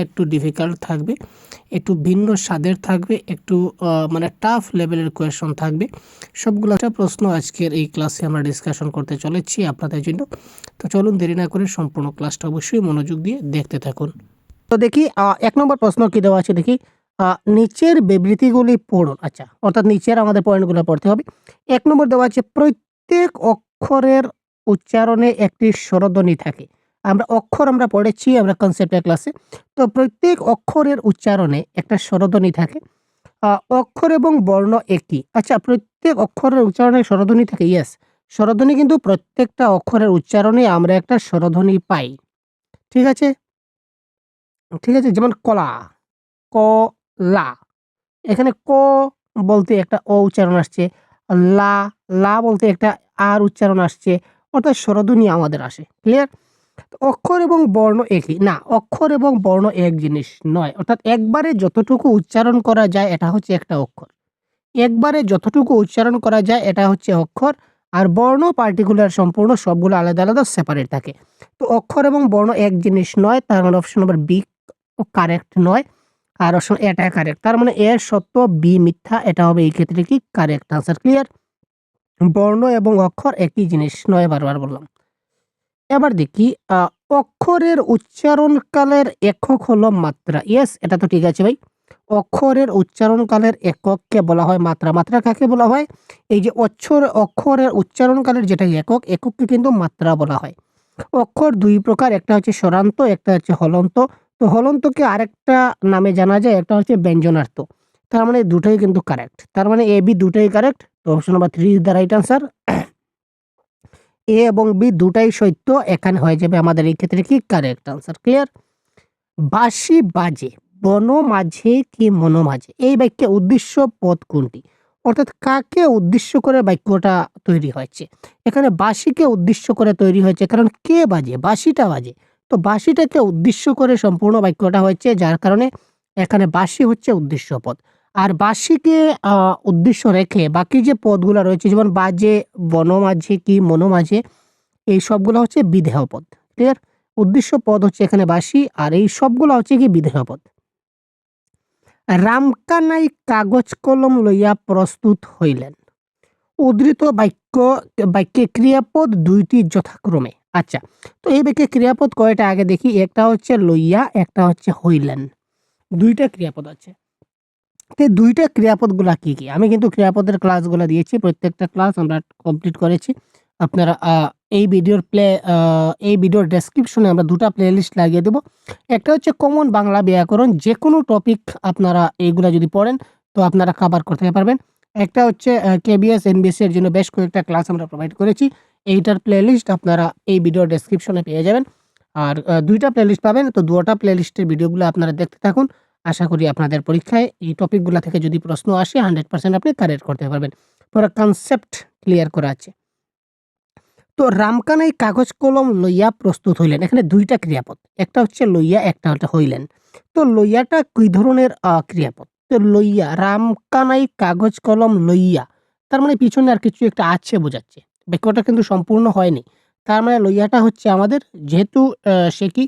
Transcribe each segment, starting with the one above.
একটু ডিফিকাল্ট থাকবে, একটু ভিন্ন স্বাদের থাকবে, একটু মানে টাফ লেভেলের কোয়েশন থাকবে। সবগুলো একটা প্রশ্ন আজকের এই ক্লাসে আমরা ডিসকাশন করতে চলেছি আপনাদের জন্য। তো চলুন দেরি না করে সম্পূর্ণ ক্লাসটা অবশ্যই মনোযোগ দিয়ে দেখতে থাকুন। তো দেখি ১ নম্বর প্রশ্ন কি দেওয়া আছে দেখি। নিচের বিবৃতিগুলি পড়ুন। আচ্ছা, অর্থাৎ নিচের আমাদের পয়েন্টগুলো পড়তে হবে। ১ নম্বর দেওয়া আছে প্রত্যেক অক্ষরের উচ্চারণে একটি স্বরধ্বনি থাকে। আমরা পড়েছি আমরা কনসেপ্টের ক্লাসে। তো প্রত্যেক অক্ষরের উচ্চারণে একটা স্বরধ্বনি থাকে। অক্ষর এবং বর্ণ একই। আচ্ছা, প্রত্যেক অক্ষরের উচ্চারণে স্বরধ্বনি থাকে, ইয়েস। স্বরধ্বনি কিন্তু প্রত্যেকটা অক্ষরের উচ্চারণে আমরা একটা স্বরধ্বনি পাই। ঠিক আছে? ঠিক আছে? যেমন কলা, ক-লা। এখানে ক বলতে একটা অ উচ্চারণ আসছে। লা, লা বলতে একটা আর উচ্চারণ আসছে। অর্থাৎ স্বরধ্বনি আমাদের আসে। ক্লিয়ার? অক্ষর এবং বর্ণ একই। না, অক্ষর এবং বর্ণ এক জিনিস নয়। অর্থাৎ একবারে যতটুকু উচ্চারণ করা যায় এটা হচ্ছে একটা অক্ষর। একবারে যতটুকু উচ্চারণ করা যায় এটা হচ্ছে অক্ষর। আর বর্ণ পার্টিকুলার সম্পূর্ণ সবগুলো আলাদা, আলাদা সেপারেট থাকে। তো অক্ষর এবং বর্ণ এক জিনিস নয়। তার মানে অপশন নাম্বার বি কারেক্ট নয়। আর অপশন এটা কারেক্ট। তার মানে এ সত্য, বি মিথ্যা। এটা হবে এই ক্ষেত্রে কি কারেক্ট আনসার। ক্লিয়ার? বর্ণ এবং অক্ষর একই জিনিস নয়, বারবার বললাম। এবার দেখি অক্ষরের উচ্চারণকালের একক হলো মাত্রা। ইয়েস, এটা তো ঠিক আছে ভাই। অক্ষরের উচ্চারণকালের একককে বলা হয় মাত্রা। মাত্রা কাকে বলা হয়? এই যে অক্ষরের উচ্চারণকালের যেটা একক, একককে কিন্তু মাত্রা বলা হয়। অক্ষর ২ প্রকার, একটা হচ্ছে স্বরান্ত, একটা হচ্ছে হলন্ত। তো হলন্তকে আরেকটা নামে জানা যায়, একটা হচ্ছে ব্যঞ্জনার্থ। তার মানে দুটোই কিন্তু কারেক্ট। তার মানে এ, বি দুটোই কারেক্ট। তো option number 3 is the right answer. A এবং বি দুটাই সত্য। এখানে হয়ে যাবে আমাদের এই ক্ষেত্রে কি কারেক্ট আনসার। ক্লিয়ার? বাঁশি বাজে বন মাঝে কি মন মাঝে, এই বাক্যে উদ্দেশ্য পদ কোনটি? অর্থাৎ কাকে উদ্দেশ্য করে বাক্যটা তৈরি হয়েছে? এখানে বাঁশিকে উদ্দেশ্য করে তৈরি হয়েছে, কারণ কে বাজে? বাঁশিটা বাজে। তো বাঁশিটাকে উদ্দেশ্য করে সম্পূর্ণ বাক্যটা হয়েছে, যার কারণে এখানে বাঁশি হচ্ছে উদ্দেশ্য পদ। আর বাঁশিকে উদ্দেশ্য রেখে বাকি যে পদগুলো রয়েছে, যেমন বাজে, বন মাঝে কি মন মাঝে, এই সবগুলো হচ্ছে বিধেয় পদ। ক্লিয়ার? উদ্দেশ্য পদ হচ্ছে এখানে বাঁশি, আর এই সবগুলো হচ্ছে কি বিধেয় পদ। রামকানাই কাগজ কলম লইয়া প্রস্তুত হইলেন। উদ্ধৃত বাক্যে ক্রিয়াপদ ২টি যথাক্রমে। আচ্ছা, তো এই বাক্যে ক্রিয়াপদ কয়টা আগে দেখি। একটা হচ্ছে লইয়া, একটা হচ্ছে হইলেন। ২টা ক্রিয়াপদ আছে। তো ২টা ক্রিয়াপদগুলা কি, কি? আমি কিন্তু ক্রিয়াপদের ক্লাসগুলা দিয়েছি। প্রত্যেকটা ক্লাস আমরা কমপ্লিট করেছি। আপনারা এই ভিডিওর ডেসক্রিপশনে আমরা ২টা প্লেলিস্ট লাগিয়ে দেব। একটা হচ্ছে কমন বাংলা ব্যাকরণ। যেকোনো টপিক আপনারা এইগুলা যদি পড়েন তো আপনারা কভার করতে পারবেন। একটা হচ্ছে কেবিএস, এনবিএসসি এর জন্য বেশ কয়েকটা ক্লাস আমরা প্রোভাইড করেছি। এইটার প্লেলিস্ট আপনারা এই ভিডিওর ডেসক্রিপশনে পেয়ে যাবেন। আর ২টা প্লেলিস্ট পাবেন। তো ২টা প্লেলিস্টের ভিডিওগুলো আপনারা দেখতে থাকুন। আশা করি আপনাদের পরীক্ষায় এই টপিকগুলা থেকে যদি প্রশ্ন আসে 100% আপনি কারেক্ট করতে পারবেন। পুরা কনসেপ্ট ক্লিয়ার করা আছে। তো রামকানাই কাগজ কলম লইয়া প্রস্তুত হইলেন। এখানে ২টা ক্রিয়াপদ। একটা হচ্ছে লইয়া, একটা হচ্ছে হইলেন। তো লইয়াটা কি ধরনের ক্রিয়াপদ? তো লইয়া, রামকানাই কাগজ কলম লইয়া। তার মানে পিছনে আর কিছু একটা আছে বোঝাচ্ছে। বাক্যটা কিন্তু সম্পূর্ণ হয়নি। তার মানে লইয়াটা হচ্ছে আমাদের, যেহেতু সে কি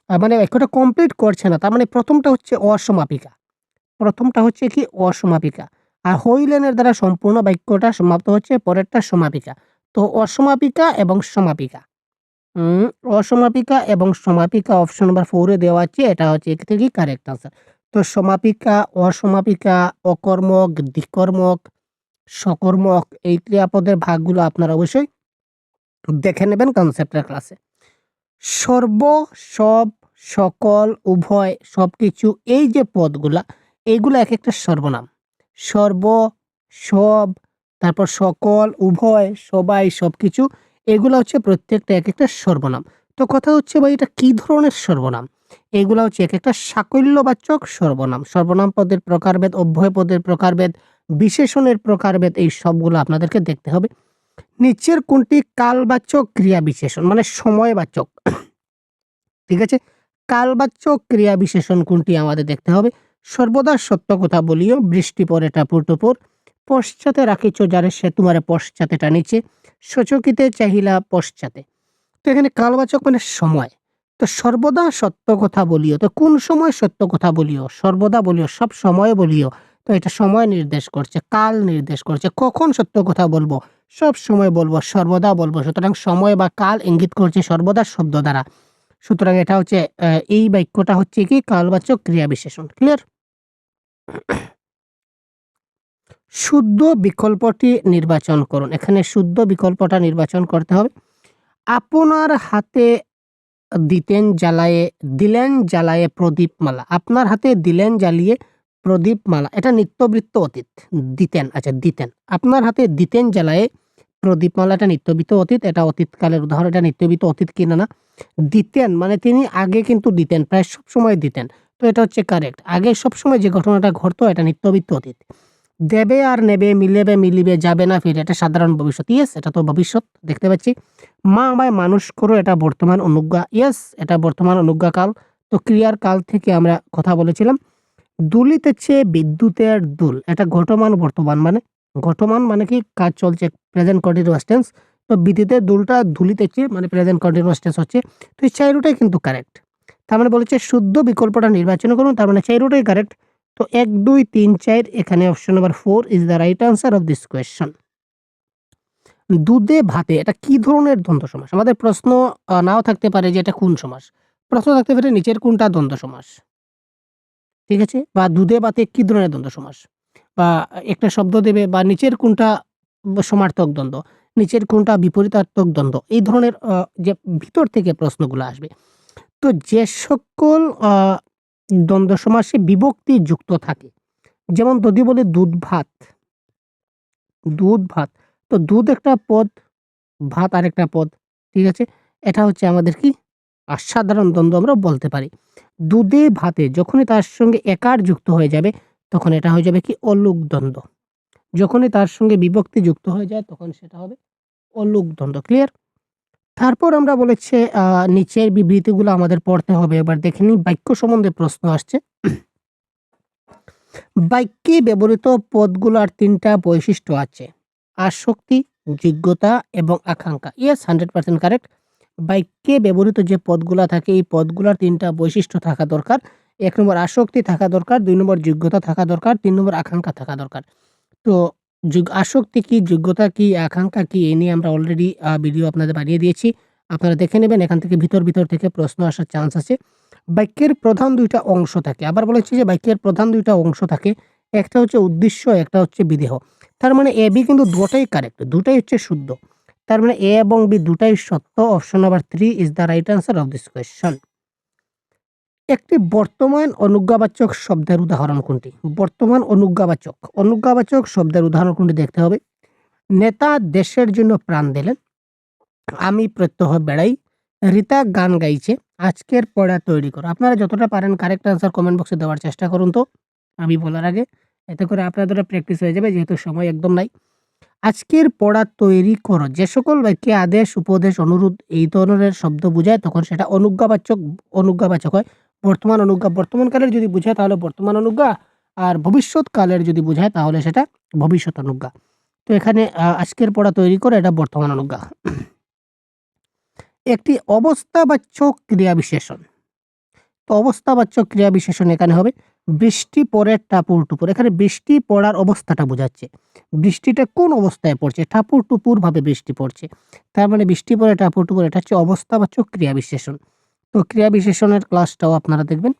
মানে বাক্যটা কমপ্লিট করছে না। তার মানে ১ম টা হচ্ছে অসমাপিকা। ১ম টা হচ্ছে কি অসমাপিকা। আর হইলেনের দ্বারা সম্পূর্ণ বাক্যটা সমাপ্ত হচ্ছে, পরেরটা সমাপিকা। তো অসমাপিকা এবং সমাপিকা। উম অসমাপিকা এবং সমাপিকা অপশন নাম্বার 4 এ দেওয়া আছে। এটা হচ্ছে এক্ষেত্রে কি কারেক্ট আনসার। তো সমাপিকা, অসমাপিকা, অকর্মক, দ্বিকর্মক, সকর্মক এই ক্রিয়াপদের ভাগগুলো আপনারা অবশ্যই দেখে নেবেন কনসেপ্টের ক্লাসে। সর্ব, সব, সকল, উভয়, সবকিছু, এই যে পদগুলা, এইগুলা একেকটা সর্বনাম। সর্ব, সব, তারপর সকল, উভয়, সবাই, সবকিছু, এগুলা হচ্ছে প্রত্যেকটা একেকটা সর্বনাম। তো কথা হচ্ছে ভাই, এটা কি ধরনের সর্বনাম? এগুলা হচ্ছে একেকটা সাকল্যবাচক সর্বনাম। সর্বনাম পদের প্রকারভেদ, অব্যয় পদের প্রকারভেদ, বিশেষণের প্রকারভেদ, এই সবগুলো আপনাদেরকে দেখতে হবে। নিচের কোনটি কালবাচক ক্রিয়া বিশেষণ, মানে সময়বাচক? ঠিক আছে? কালবাচক ক্রিয়া বিশেষণ কোনটি আমাদের দেখতে হবে। সর্বদা সত্য কথা বলিও, বৃষ্টি পড়ে টাপুর টুপুর, পশ্চাতে রাখিছ যারে সে তোমারে পশ্চাতে টানিছে, সচকিতে চাহিলা পশ্চাতে। তো এখানে কালবাচক মানে সময়। তো সর্বদা সত্য কথা বলিও, তো কোন সময় সত্য কথা বলিও? সর্বদা বলিও, সব সময় বলিও। তো এটা সময় নির্দেশ করছে, কাল নির্দেশ করছে। কখন সত্য কথা বলবো? সব সময় বলবো, সর্বদা বলবো। সুতরাং সময় বা কাল ইঙ্গিত করছে সর্বদা শব্দ দ্বারা। সুতরাং এটা হচ্ছে এই বাক্যটা হচ্ছে কি কালবাচক ক্রিয়া বিশেষণ। ক্লিয়ার? শুদ্ধ বিকল্পটি নির্বাচন করুন। এখানে শুদ্ধ বিকল্পটা নির্বাচন করতে হবে। আপনার হাতে দিলেন জ্বালায়ে প্রদীপমালা। আপনার হাতে দিলেন জ্বালিয়ে প্রদীপমালা। এটা নিত্যবৃত্ত অতীত। দিতেন। আপনার হাতে দিতেন জ্বালায়ে প্রদীপমালা, এটা নিত্যবৃত্ত অতীত। এটা অতীতকালের উদাহরণ। এটা নিত্যবৃত্ত অতীত কিনা না? দিতেন মানে তিনি আগে কিন্তু দিতেন, প্রায় সবসময় দিতেন। তো এটা হচ্ছে কারেক্ট। আগে সবসময় যে ঘটনাটা ঘটতো এটা নিত্যবৃত্ত অতীত। দেবে আর নেবে, মিলেবে মিলিবে, যাবে না ফিরে, এটা সাধারণ ভবিষ্যৎ। ইয়েস, এটা তো ভবিষ্যৎ দেখতে পাচ্ছি। মা আমায় মানুষ করো, এটা বর্তমান অনুজ্ঞা। ইয়েস, এটা বর্তমান অনুজ্ঞা কাল। তো ক্রিয়ার কাল থেকে আমরা কথা বলেছিলাম। দুলিতেছে বিদ্যুতের দুল, এটা ঘটমান মানে কি কাজ চলছে, প্রেজেন্ট কন্টিনিউয়াস টেন্স। তো বিদ্যুতের দুলটা দুলিতেছে মানে প্রেজেন্ট কন্টিনিউয়াস টেন্স হচ্ছে। তো এই চাইরোটাই কিন্তু কারেক্ট। তার মানে বলেছে শুদ্ধ বিকল্পটা নির্বাচন করুন, তার মানে চাইরোটাই কারেক্ট। তো ১, ২, ৩, ৪ এখানে option number 4 is the right answer of this question. দুধে ভাতে, এটা কি ধরনের দ্বন্দ্ব সমাস? আমাদের প্রশ্ন নাও থাকতে পারে যে এটা কোন সমাস? প্রশ্ন থাকতে পারে নিচের কোনটা দ্বন্দ্ব সমাস? ঠিক আছে? বা দুধে ভাতে কি ধরনের দ্বন্দ্ব সমাস? বা একটা শব্দ দেবে বা নিচের কোনটা সমার্থক দ্বন্দ্ব, নিচের কোনটা বিপরীতার্থক দ্বন্দ্ব। এই ধরনের যে ভিতর থেকে প্রশ্নগুলো আসবে। তো যে সকল দ্বন্দ্ব সমাসে বিভক্তি যুক্ত থাকে, যেমন যদি বলি দুধ ভাত, তো দুধ একটা পদ, ভাত আরেকটা পদ। ঠিক আছে? এটা হচ্ছে আমাদের কি সাধারণ দ্বন্দ্ব আমরা বলতে পারি। দুধে ভাতে যখনই তার সঙ্গে একার যুক্ত হয়ে যাবে তখন এটা হয়ে যাবে কি অলুক দ্বন্দ্ব। যখনই তার সঙ্গে বিভক্তি যুক্ত হয়ে যায় তখন সেটা হবে অলুক দ্বন্দ্ব। ক্লিয়ার? তারপর আমরা বলেছি নিচের বিবৃতিগুলো আমাদের পড়তে হবে। এবার দেখে নিই বাক্য সম্বন্ধে প্রশ্ন আসছে। বাক্যে ব্যবহৃত পদগুলোর ৩টা বৈশিষ্ট্য আছে। আসক্তি, যোগ্যতা এবং আকাঙ্ক্ষা। Yes, 100% correct. বাক্যে ব্যবহৃত যে পদগুলা থাকে এই পদগুলার ৩টা বৈশিষ্ট্য থাকা দরকার। ১ নম্বর আসক্তি থাকা দরকার, ২ নম্বর যোগ্যতা থাকা দরকার, ৩ নম্বর আকাঙ্ক্ষা থাকা দরকার। তো আসক্তি কি, যোগ্যতা কি, আকাঙ্ক্ষা কি, এই নিয়ে আমরা অলরেডি ভিডিও আপনাদের বানিয়ে দিয়েছি। আপনারা দেখে নেবেন। এখান থেকে ভিতর থেকে প্রশ্ন আসার চান্স আছে। বাক্যের প্রধান ২ টা অংশ থাকে। আবার বলেছি যে বাক্যের প্রধান ২ টা অংশ থাকে। একটা হচ্ছে উদ্দেশ্য, একটা হচ্ছে বিদেহ। তার মানে এ, বি কিন্তু দুটাই কারেক্ট, দুটাই হচ্ছে শুদ্ধ। তার মানে এ এবং বি দুটাই সত্য। Option number 3 is the right answer of this question. একটি বর্তমান অনুজ্ঞাবাচক শব্দের উদাহরণ কোনটি? বর্তমান অনুজ্ঞাবাচক শব্দের উদাহরণ কোনটি দেখতে হবে। নেতা দেশের জন্য প্রাণ দিলেন। আমি প্রত্যহ বেড়াই। রীতা গান গাইছে। আজকের পড়া তৈরি করো। আপনারা যতটা পারেন কারেক্ট আনসার কমেন্ট বক্সে দেওয়ার চেষ্টা করুন তো আমি বলার আগে। এতে করে আপনাদেরও প্র্যাকটিস হয়ে যাবে, যেহেতু সময় একদম নাই। আজকের পড়া তৈরি করো। যে সকল বাক্যে আদেশ, উপদেশ, অনুরোধ এই ধরনের শব্দ বোঝায় তখন সেটা অনুজ্ঞাবাচক হয়। বর্তমানকালের যদি বোঝায় তাহলে বর্তমান অনুজ্ঞা, আর ভবিষ্যৎকালের যদি বোঝায় তাহলে সেটা ভবিষ্যৎ অনুজ্ঞা। তো এখানে আজকের পড়া তৈরি করো এটা বর্তমান অনুজ্ঞা। একটি অবস্থাবাচক ক্রিয়া বিশেষণ। তো অবস্থাবাচক ক্রিয়া বিশেষণ এখানে হবে বৃষ্টি পড়ে টাপুর টুপুর। এখানে বৃষ্টি পড়ার অবস্থাটা বোঝাচ্ছে। বৃষ্টিটা কোন অবস্থায় পড়ছে? টাপুর টুপুর ভাবে বৃষ্টি পড়ছে। তার মানে বৃষ্টি পড়ে টাপুর টুপুর, এটা হচ্ছে অবস্থাবাচক ক্রিয়া বিশেষণ। তো ক্রিয়া বিশেষণের ক্লাসটাও আপনারা দেখবেন।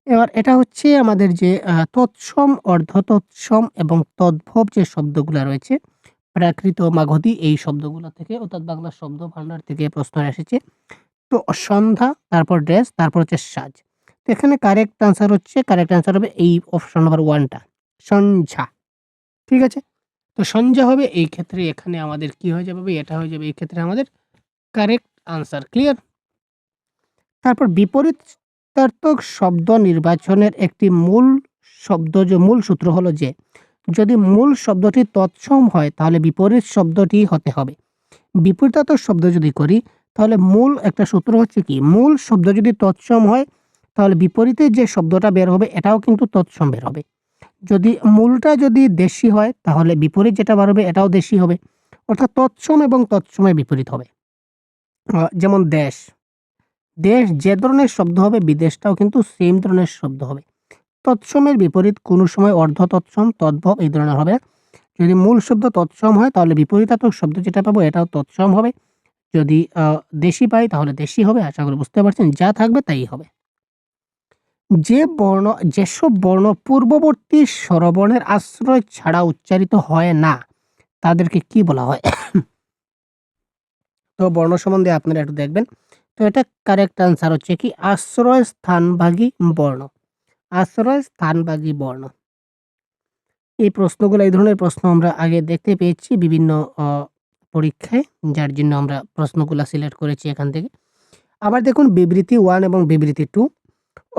এবার এটা হচ্ছে আমাদের যে তৎসম, অর্ধতৎসম এবং তদ্ভব যে শব্দগুলা রয়েছে, প্রাকৃত, মাগধী এই শব্দগুলো থেকে, অর্থাৎ বাংলা শব্দ ভান্ডার থেকে প্রশ্ন এসেছে। তো সন্ধ্যা, তারপর ড্রেস, তারপর হচ্ছে সাজ। তো এখানে কারেক্ট আনসার হবে এই অপশন নাম্বার 1 টা, সন্ধ্যা। ঠিক আছে? তো সন্ধ্যা হবে এই ক্ষেত্রে। এখানে আমাদের কি হয়ে যাবে? এটা হয়ে যাবে এই ক্ষেত্রে আমাদের কারেক্ট আনসার। ক্লিয়ার? তারপর বিপরীতার্থক শব্দ নির্বাচনের একটি মূল সূত্র হলো যে যদি মূল শব্দটি তৎসম হয় তাহলে বিপরীত শব্দটি হতে হবে। বিপরীতার্থক শব্দ যদি করি তাহলে মূল একটা সূত্র হচ্ছে কি, মূল শব্দ যদি তৎসম হয় তাহলে বিপরীতে যে শব্দটা বের হবে এটাও কিন্তু তৎসম বের হবে। যদি মূলটা যদি দেশি হয় তাহলে বিপরীত যেটা বার হবে এটাও দেশি হবে। অর্থাৎ তৎসম এবং তৎসমের বিপরীত হবে। যেমন দেশ, দেশ যে ধরনের শব্দ হবে বিদেশটাও কিন্তু সেম ধরনের শব্দ হবে। তৎসমের বিপরীত কোনো সময় অর্ধ তৎসম, তদ্ভব এই ধরনের হবে। যদি মূল শব্দ তৎসম হয় তাহলে বিপরীতার্থক শব্দ যেটা পাবো এটাও তৎসম হবে। যদি দেশি পাই তাহলে দেশি হবে। আশা করি বুঝতে পারছেন, যা থাকবে তাই হবে। যেসব বর্ণ পূর্ববর্তী স্বরবর্ণের আশ্রয় ছাড়া উচ্চারিত হয় না তাদেরকে কি বলা হয়? তো বর্ণ সম্বন্ধে আপনারা একটু দেখবেন। তো এটা কারেক্ট আনসার হচ্ছে কি আশ্রয় স্থানভাগী বর্ণ। আশ্রয় স্থানভাগী বর্ণ। এই প্রশ্নগুলো, এই ধরনের প্রশ্ন আমরা আগে দেখতে পেয়েছি বিভিন্ন পরীক্ষায়, যার জন্য আমরা প্রশ্নগুলো সিলেক্ট করেছি এখান থেকে। আবার দেখুন বিবৃতি 1 এবং বিবৃতি 2।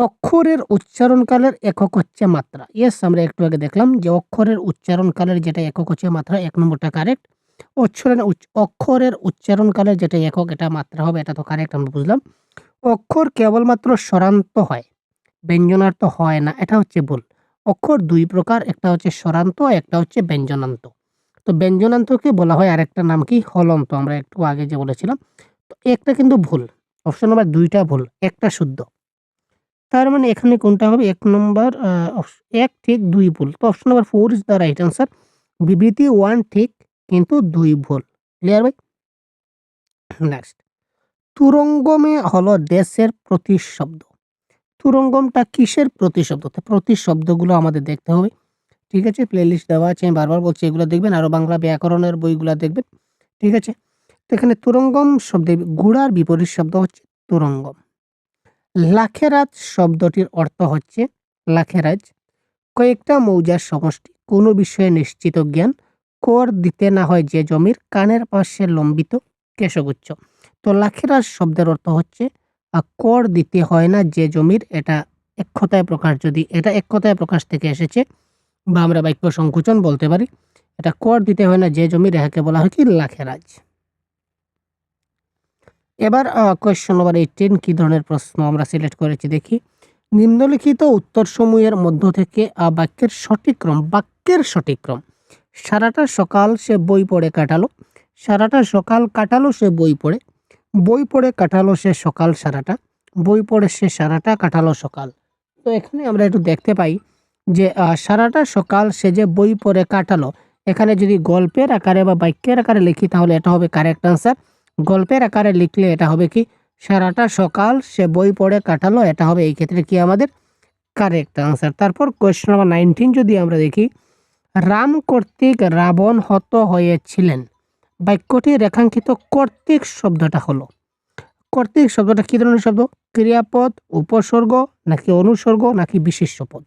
অক্ষরের উচ্চারণকালের একক হচ্ছে মাত্রা। ইয়েস, আমরা একটু আগে দেখলাম যে অক্ষরের উচ্চারণকালের যেটা একক হচ্ছে মাত্রা, 1 নম্বরটা কারেক্ট। অক্ষরের উচ্চারণকালের যেটা একক এটা মাত্রা হবে, এটা তো কারেক্ট, আমরা বুঝলাম। অক্ষর কেবলমাত্র স্বরান্ত হয়, ব্যঞ্জনার্থ হয় না, এটা হচ্ছে ভুল। অক্ষর 2 প্রকার, একটা হচ্ছে স্বরান্ত, একটা হচ্ছে ব্যঞ্জনান্ত। তো ব্যঞ্জনান্তকে বলা হয় আরেকটা নাম কি হলন্ত, আমরা একটু আগে যে বলেছিলাম। তো একটা কিন্তু ভুল, অপশন নাম্বার 2টা ভুল, একটা শুদ্ধ। তার মানে এখানে কোনটা হবে? 1 নম্বর 1 ঠিক 2 ভুল। তো option number 4 is the right answer. বিবৃতি 1 ঠিক কিন্তু 2 ভুল। ক্লিয়ার ভাই? নেক্সট, তুরঙ্গমে হলো দেশের প্রতিশব্দ। তুরঙ্গমটা কিসের প্রতিশব্দ? তো প্রতিশব্দগুলো আমাদের দেখতে হবে। ঠিক আছে, প্লেলিস্ট দেওয়া আছে, আমি বারবার বলছি এগুলো দেখবেন, আরও বাংলা ব্যাকরণের বইগুলো দেখবেন। ঠিক আছে, তো এখানে তুরঙ্গম শব্দে গুড়ার বিপরীত শব্দ হচ্ছে তুরঙ্গম। লাখেরাজ শব্দটির অর্থ হচ্ছে লাখেরাজ কয়েকটা মৌজার সমষ্টি, কোনো বিষয়ে নিশ্চিত জ্ঞান, কর দিতে না হয় যে জমির, কানের পাশে লম্বিত কেশগুচ্ছ। তো লাখেরাজ শব্দের অর্থ হচ্ছে কর দিতে হয় না যে জমির। এটা এক কথায় প্রকাশ, যদি এটা এক কথায় প্রকাশ থেকে এসেছে বা আমরা বাক্য সংকোচন বলতে পারি, এটা কর দিতে হয় না যে জমির, এটাকে বলা হয় কি লাখেরাজ। এবার কোয়েশ্চন নাম্বার 18 কি ধরনের প্রশ্ন আমরা সিলেক্ট করেছি দেখি। নিম্নলিখিত উত্তরসমূহের মধ্য থেকে বাক্যের সঠিক ক্রম। সারাটা সকাল সে বই পড়ে কাটালো। সারাটা সকাল কাটালো সে বই পড়ে। বই পড়ে কাটালো সে সকাল সারাটা। বই পড়ে সে সারাটা কাটালো সকাল। তো এখানে আমরা একটু দেখতে পাই যে সারাটা সকাল সে যে বই পড়ে কাটালো, এখানে যদি গল্পের আকারে বা বাক্যের আকারে লিখি তাহলে এটা হবে কারেক্ট আনসার। গল্পের আকারে লিখলে এটা হবে কি সারাটা সকাল সে বই পড়ে কাটালো, এটা হবে এই ক্ষেত্রে কি আমাদের কারেক্ট আনসার। তারপর কোয়েশ্চন নাম্বার 19 যদি আমরা দেখি, রাম কর্তৃক রাবণ হত হয়েছিলেন। বাক্যটি রেখাঙ্কিত কর্তৃক শব্দটা হলো। কর্তৃক শব্দটা কি ধরনের শব্দ? ক্রিয়াপদ, উপসর্গ, নাকি অনুসর্গ, নাকি বিশেষ্য পদ?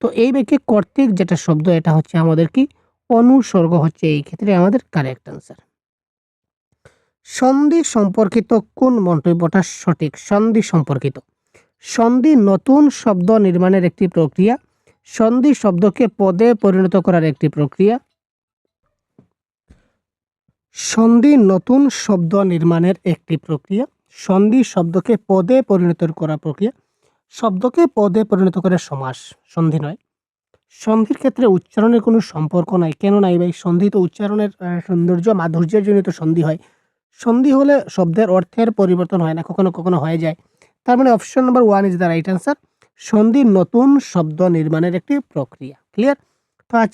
তো এই বাক্যে কর্তৃক যেটা শব্দ এটা হচ্ছে আমাদের কি অনুসর্গ, হচ্ছে এই ক্ষেত্রে আমাদের কারেক্ট আনসার। সন্ধি সম্পর্কিত কোন মন্তব্যটা সঠিক? সন্ধি সম্পর্কিত, সন্ধি নতুন শব্দ নির্মাণের একটি প্রক্রিয়া। সন্ধি শব্দকে পদে পরিণত করার একটি প্রক্রিয়া। সন্ধি নতুন শব্দ নির্মাণের একটি প্রক্রিয়া। সন্ধি শব্দকে পদে পরিণত করা প্রক্রিয়া। শব্দকে পদে পরিণত করে সমাস, সন্ধি নয়। সন্ধির ক্ষেত্রে উচ্চারণের কোনো সম্পর্ক নাই। কেন নাই ভাই? সন্ধি তো উচ্চারণের সৌন্দর্য, মাধুর্যের জন্য তো সন্ধি হয়। সন্ধি হলে শব্দের অর্থের পরিবর্তন হয় না, কখনো কখনো হয়ে যায়। তার মানে option number 1 is the right answer. সন্ধি নতুন শব্দ নির্মাণের একটি প্রক্রিয়া। ক্লিয়ার? তো আজ